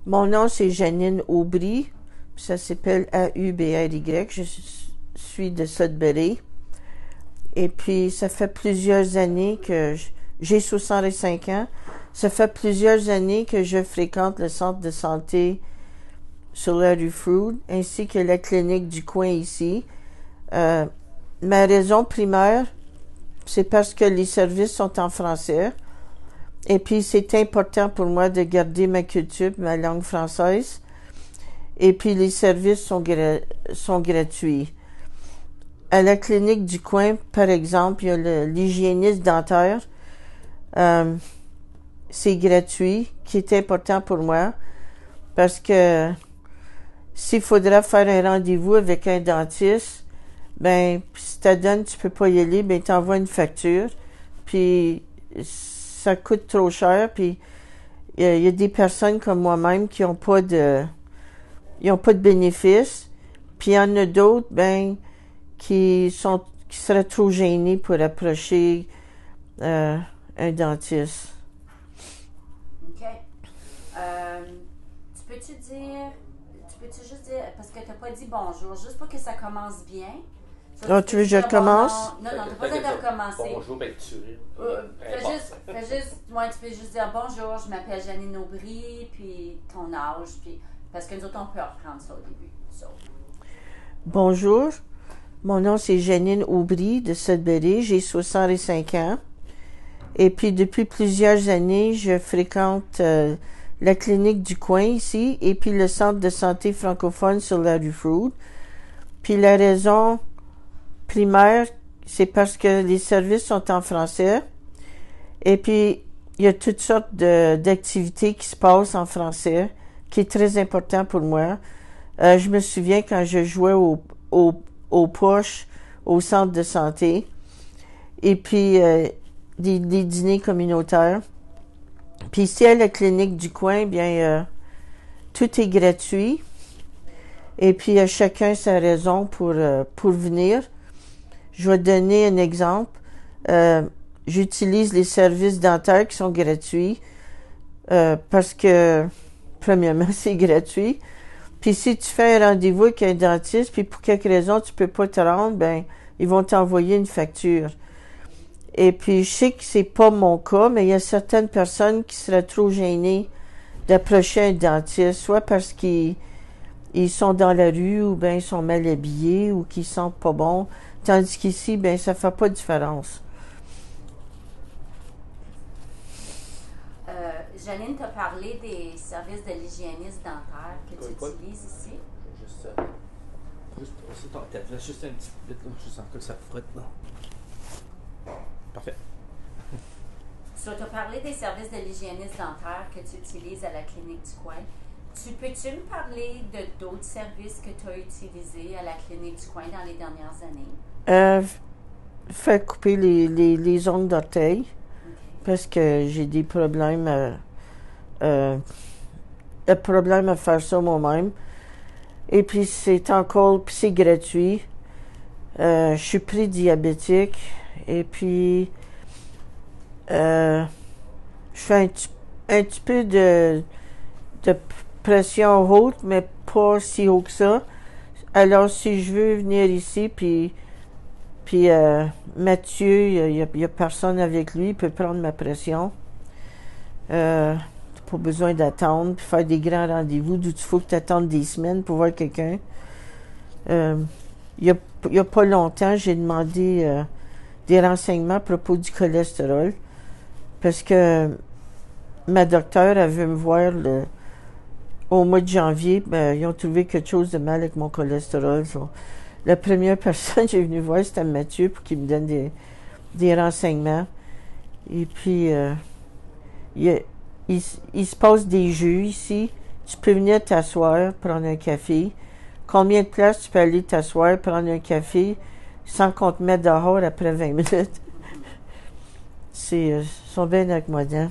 Mon nom, c'est Janine Aubry. Ça s'appelle Aubry. Je suis de Sudbury. Et puis, ça fait plusieurs années que j'ai 65 ans. Ça fait plusieurs années que je fréquente le centre de santé sur la rue Froude, ainsi que la clinique du coin ici. Ma raison primaire, c'est parce que les services sont en français. Et puis, c'est important pour moi de garder ma culture, ma langue française. Et puis, les services sont gratuits. À la clinique du coin, par exemple, il y a l'hygiéniste dentaire. C'est gratuit, qui est important pour moi, parce que s'il faudra faire un rendez-vous avec un dentiste, ben, si tu donnes, tu peux pas y aller, ben, t'envoies une facture, puis ça coûte trop cher, puis il y a des personnes comme moi-même qui ont pas de bénéfices, puis il y en a d'autres, ben, qui seraient trop gênés pour approcher un dentiste. OK. Tu peux-tu juste dire, parce que tu n'as pas dit bonjour, juste pour que ça commence bien. Oh, tu veux que je recommence? Non, tu n'as pas besoin de recommencer. Bonjour, ben tu Tu peux juste dire bonjour, je m'appelle Janine Aubry, puis ton âge, puis parce que nous autres, on peut reprendre ça au début. So. Bonjour, mon nom c'est Janine Aubry de Sudbury, j'ai 65 ans. Et puis depuis plusieurs années, je fréquente la clinique du coin ici et puis le centre de santé francophone sur la rue Froude. Puis la raison primaire, c'est parce que les services sont en français. Et puis, il y a toutes sortes d'activités qui se passent en français, qui est très important pour moi. Je me souviens quand je jouais aux poches au centre de santé. Et puis, des dîners communautaires. Puis ici, à la clinique du coin, bien, tout est gratuit. Et puis, chacun sa raison pour venir. Je vais donner un exemple. J'utilise les services dentaires qui sont gratuits parce que, premièrement, c'est gratuit. Puis si tu fais un rendez-vous avec un dentiste, puis pour quelque raison tu peux pas te rendre, ben ils vont t'envoyer une facture. Et puis je sais que c'est pas mon cas, mais il y a certaines personnes qui seraient trop gênées d'approcher un dentiste, soit parce qu'ils sont dans la rue, ou bien ils sont mal habillés, ou qu'ils sentent pas bon. Tandis qu'ici, ben ça fait pas de différence. Janine t'a parlé des services de l'hygiéniste dentaire que tu utilises ici. Juste aussi ton tête, là, juste un petit peu, là, je sens que ça frotte, là. Parfait. Tu as parlé des services de l'hygiéniste dentaire que tu utilises à la clinique du coin. Peux-tu me parler de d'autres services que tu as utilisés à la clinique du coin dans les dernières années? Faire couper les ongles d'orteil, parce que j'ai des problèmes à faire ça moi-même. Et puis c'est gratuit. Je suis pré-diabétique. Et puis je fais un petit peu de pression haute, mais pas si haut que ça. Alors si je veux venir ici, puis Mathieu, il y a personne avec lui, il peut prendre ma pression. T'as pas besoin d'attendre, puis faire des grands rendez-vous d'où il faut que tu attendes des semaines pour voir quelqu'un. Il y a pas longtemps, j'ai demandé des renseignements à propos du cholestérol, parce que ma docteure, elle veut me voir au mois de janvier, ben, ils ont trouvé quelque chose de mal avec mon cholestérol. La première personne que j'ai venue voir, c'était Mathieu pour qu'il me donne des renseignements. Et puis, il se passe des jeux ici. Tu peux venir t'asseoir, prendre un café. Combien de places tu peux aller t'asseoir, prendre un café, sans qu'on te mette dehors après 20 minutes? Ils sont bien accommodants.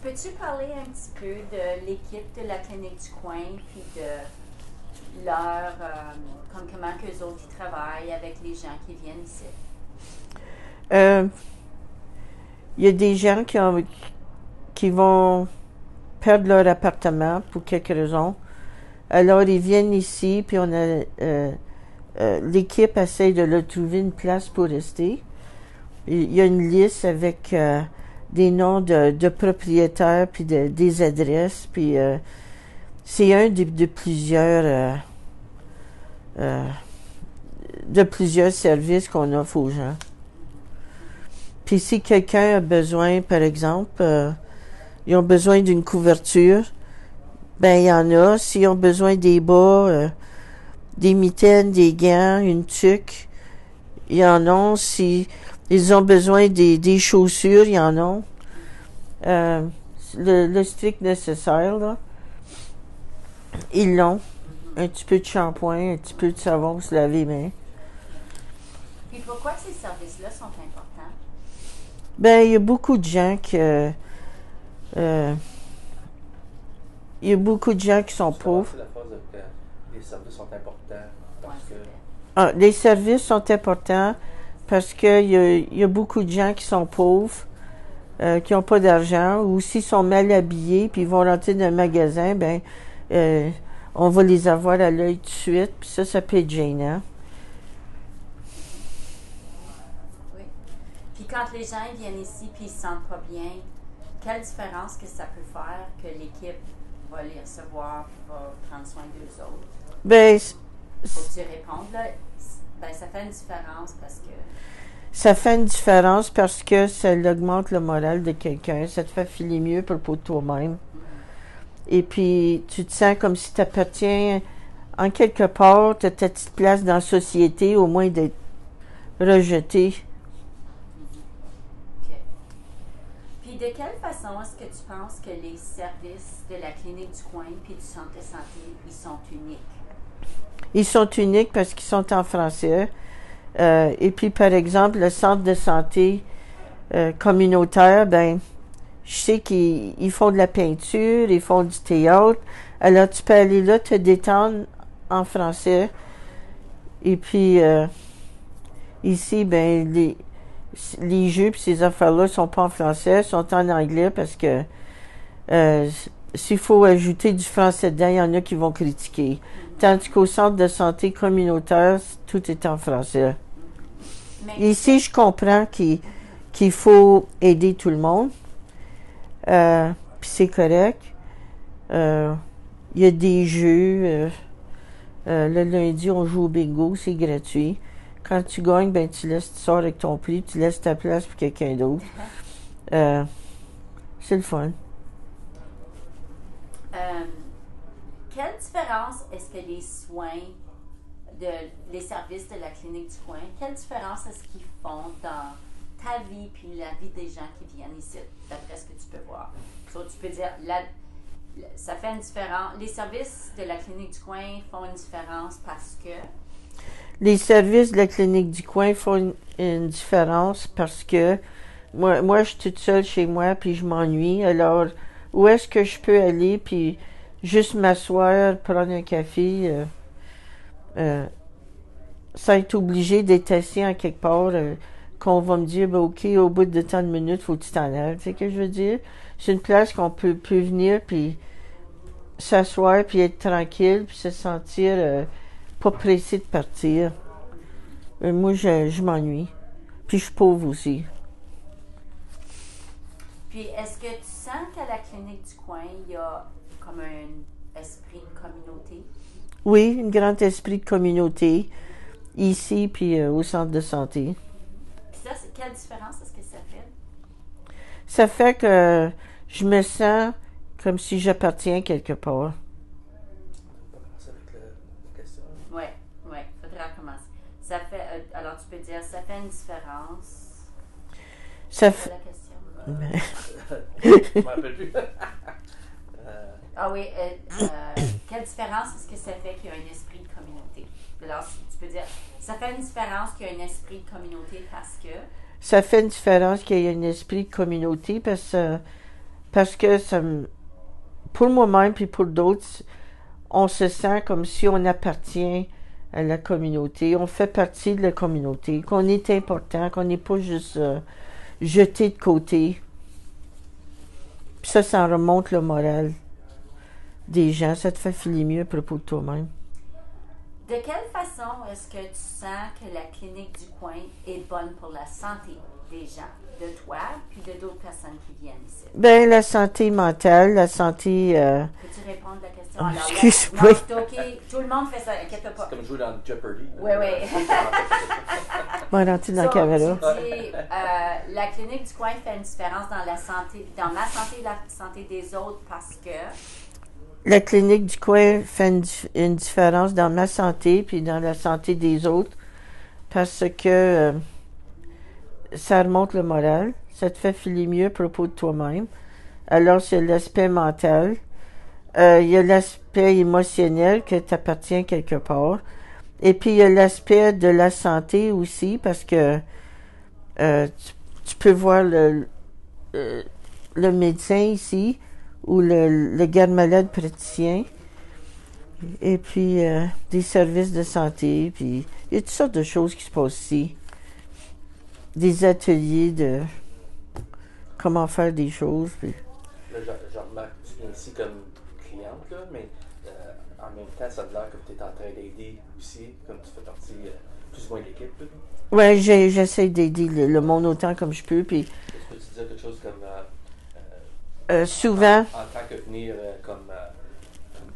Peux-tu parler un petit peu de l'équipe de la clinique du coin, puis de leur, comme comment qu'eux autres ils travaillent avec les gens qui viennent ici? Il y a des gens qui vont perdent leur appartement pour quelque raison. Alors, ils viennent ici, puis l'équipe essaie de leur trouver une place pour rester. Il y a une liste avec des noms de propriétaires, puis des adresses, puis c'est un de plusieurs services qu'on offre aux gens. Puis si quelqu'un a besoin, par exemple, ils ont besoin d'une couverture, ben il y en a. S'ils ont besoin des bas, des mitaines, des gants, une tuque, il y en a. Si ils ont besoin des chaussures, il y en a. Le strict nécessaire, là, ils l'ont. Un petit peu de shampoing, un petit peu de savon pour se laver les mains. Puis pourquoi ces services-là sont importants? Ben, il y a beaucoup de gens qui sont pauvres. C'est la phrase que les services sont importants parce que... Les services sont importants parce qu'il y a beaucoup de gens qui sont pauvres, qui n'ont pas d'argent, ou s'ils sont mal habillés, puis ils vont rentrer dans un magasin, ben, on va les avoir à l'œil tout de suite, puis ça peut être gênant. Oui. Puis quand les gens ils viennent ici puis ils se sentent pas bien, quelle différence que ça peut faire que l'équipe va les recevoir puis va prendre soin d'eux autres? Ben, Faut que tu répondes, là. Ben, ça fait une différence parce que... Ça fait une différence parce que ça augmente le moral de quelqu'un, ça te fait filer mieux pour toi-même. Et puis, tu te sens comme si tu appartiens, en quelque part, tu as ta petite place dans la société, au moins d'être rejeté. OK. Puis de quelle façon est-ce que tu penses que les services de la clinique du coin puis du centre de santé, ils sont uniques? Ils sont uniques parce qu'ils sont en français. Et puis, par exemple, le centre de santé communautaire, ben, je sais qu'ils font de la peinture, ils font du théâtre. Alors, tu peux aller là, te détendre en français. Et puis, ici, ben, les jeux et ces affaires-là sont pas en français, sont en anglais parce que s'il faut ajouter du français dedans, il y en a qui vont critiquer. Tandis qu'au centre de santé communautaire, tout est en français. Mais Ici, je comprends qu'il faut aider tout le monde. Puis c'est correct. Il y a des jeux. Le lundi, on joue au bingo, c'est gratuit. Quand tu gagnes, ben tu sors avec ton prix, tu laisses ta place pour quelqu'un d'autre. C'est le fun. Quelle différence est-ce que les soins, les services de la clinique du coin, quelle différence est-ce qu'ils font dans ta vie puis la vie des gens qui viennent ici, d'après ce que tu peux voir? So, tu peux dire, ça fait une différence. Les services de la clinique du coin font une différence parce que... Les services de la clinique du coin font une différence parce que moi, je suis toute seule chez moi puis je m'ennuie. Alors, où est-ce que je peux aller puis juste m'asseoir, prendre un café, sans être obligé d'être assis en quelque part, qu'on va me dire, ben, OK, au bout de tant de minutes, faut que tu t'en ailles. Tu sais ce que je veux dire? C'est une place qu'on peut venir puis s'asseoir puis être tranquille puis se sentir pas pressé de partir. Moi, je m'ennuie. Puis je suis pauvre aussi. Puis, est-ce que tu sens qu'à la clinique du coin, il y a comme un esprit de communauté? Oui, un grand esprit de communauté, ici puis au centre de santé. Puis ça, quelle différence est-ce que ça fait? Ça fait que je me sens comme si j'appartiens quelque part. On va commencer avec la question. Oui, faudra commencer. Ça fait, alors tu peux dire, ça fait une différence. Ça C'est fait... la question. Je ne m'en rappelle plus. Ah oui, quelle différence est-ce que ça fait qu'il y a un esprit de communauté? Alors, tu peux dire, ça fait une différence qu'il y a un esprit de communauté parce que... Ça fait une différence qu'il y ait un esprit de communauté parce que ça pour moi-même puis pour d'autres, on se sent comme si on appartient à la communauté, on fait partie de la communauté, qu'on est important, qu'on n'est pas juste jeté de côté. Puis ça remonte le moral des gens. Ça te fait filer mieux à propos de toi-même. De quelle façon est-ce que tu sens que la clinique du coin est bonne pour la santé des gens, de toi, puis de d'autres personnes qui viennent ici? Ben, la santé mentale, la santé... Peux-tu répondre à la question? Alors, excuse-moi. non, c'est OK. Tout le monde fait ça, inquiète pas. C'est comme jouer dans Jeopardy. Oui, oui. Bon, rentrer dans la caméra. Tu dis, la clinique du coin fait une différence dans la santé, dans ma santé et la santé des autres parce que... La clinique du coin fait une différence dans ma santé puis dans la santé des autres parce que ça remonte le moral, ça te fait filer mieux à propos de toi-même. Alors, c'est l'aspect mental. Il y a l'aspect émotionnel que t'appartiens quelque part. Et puis, il y a l'aspect de la santé aussi parce que tu peux voir le médecin ici ou le garde-malade praticien, et puis des services de santé, puis il y a toutes sortes de choses qui se passent ici. Des ateliers de comment faire des choses. Puis... Là, je remarque que tu viens ici comme cliente, là, mais en même temps, ça a l'air que tu es en train d'aider aussi, comme tu fais partie plus ou moins de l'équipe. Oui, j'essaie d'aider le monde autant comme je peux, puis... Est-ce que tu dire quelque chose comme... souvent... En tant que venir comme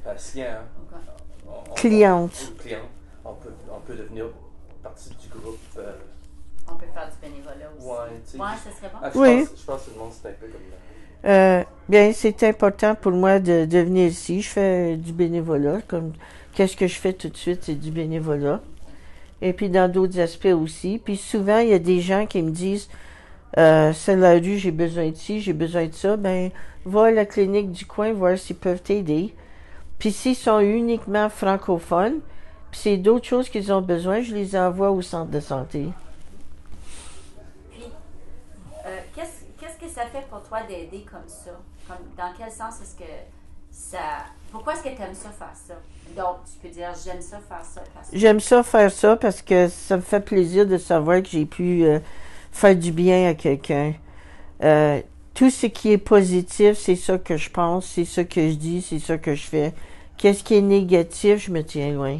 patient, cliente. On peut devenir partie du groupe. On peut faire du bénévolat aussi. Ouais, ça serait bon. Oui. Je pense que le monde, c'est un peu comme... Bien, c'est important pour moi de venir ici. Je fais du bénévolat. Comme qu'est-ce que je fais tout de suite, c'est du bénévolat. Et puis dans d'autres aspects aussi. Puis souvent, il y a des gens qui me disent... c'est la rue, j'ai besoin de ci, j'ai besoin de ça, ben, va à la clinique du coin, voir s'ils peuvent t'aider. Puis s'ils sont uniquement francophones, puis c'est d'autres choses qu'ils ont besoin, je les envoie au centre de santé. Puis, qu'est-ce que ça fait pour toi d'aider comme ça? Dans quel sens est-ce que ça... Pourquoi est-ce que tu aimes ça faire ça? Donc, tu peux dire, j'aime ça faire ça. J'aime ça faire ça parce que ça me fait plaisir de savoir que j'ai pu... faire du bien à quelqu'un. Tout ce qui est positif, c'est ça que je pense, c'est ça que je dis, c'est ça que je fais. Qu'est-ce qui est négatif, je me tiens loin.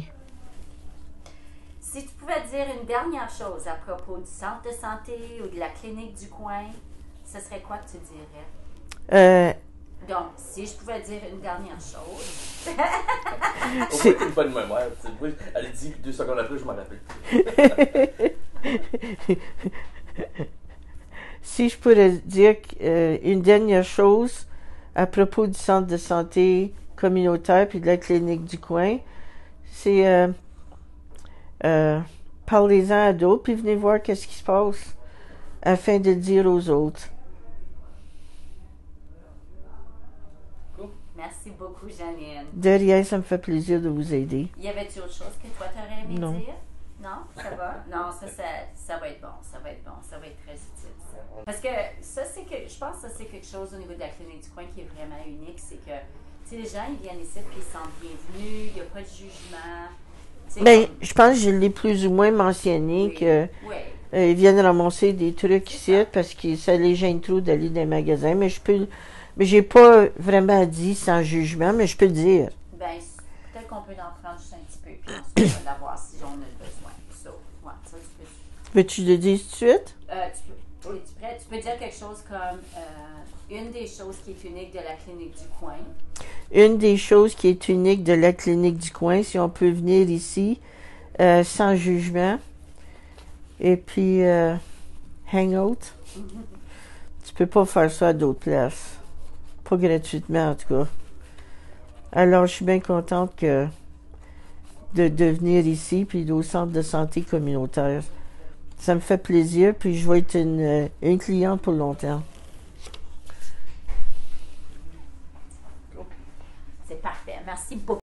Si tu pouvais dire une dernière chose à propos du centre de santé ou de la clinique du coin, ce serait quoi que tu dirais? Donc, si je pouvais dire une dernière chose... C'est une bonne mémoire. Elle a dit 2 secondes après, je m'en rappelle. Si je pourrais dire une dernière chose à propos du centre de santé communautaire puis de la clinique du coin, c'est parlez-en à d'autres puis venez voir qu'est-ce qui se passe afin de le dire aux autres. Cool. Merci beaucoup, Janine. De rien, ça me fait plaisir de vous aider. Y avait-tu autre chose que toi t'aurais aimé Non. dire? Non? Ça va? Non, ça va être bon. Ça va être bon. Ça va être très utile, ça. Parce que ça, je pense que ça, c'est quelque chose au niveau de la clinique du coin qui est vraiment unique. C'est que, tu sais, les gens, ils viennent ici puis ils se sentent bienvenus. Il n'y a pas de jugement. Ben, je pense que je l'ai plus ou moins mentionné que ils viennent ramasser des trucs ici parce que ça les gêne trop d'aller dans les magasins. Mais j'ai pas vraiment dit sans jugement, mais je peux le dire. Ben, peut-être qu'on peut en prendre juste un petit peu puis ensuite on va l'avoir si on a besoin. Ça, ouais, ça tu peux. Veux-tu le dire tout de suite? Es-tu prêt? Tu peux dire quelque chose comme une des choses qui est unique de la clinique du coin. Une des choses qui est unique de la clinique du coin, si on peut venir ici sans jugement, et puis hang out. Tu peux pas faire ça à d'autres places. Pas gratuitement, en tout cas. Alors, je suis bien contente de venir ici, puis au centre de santé communautaire. Ça me fait plaisir, puis je vais être une cliente pour longtemps. C'est parfait. Merci beaucoup.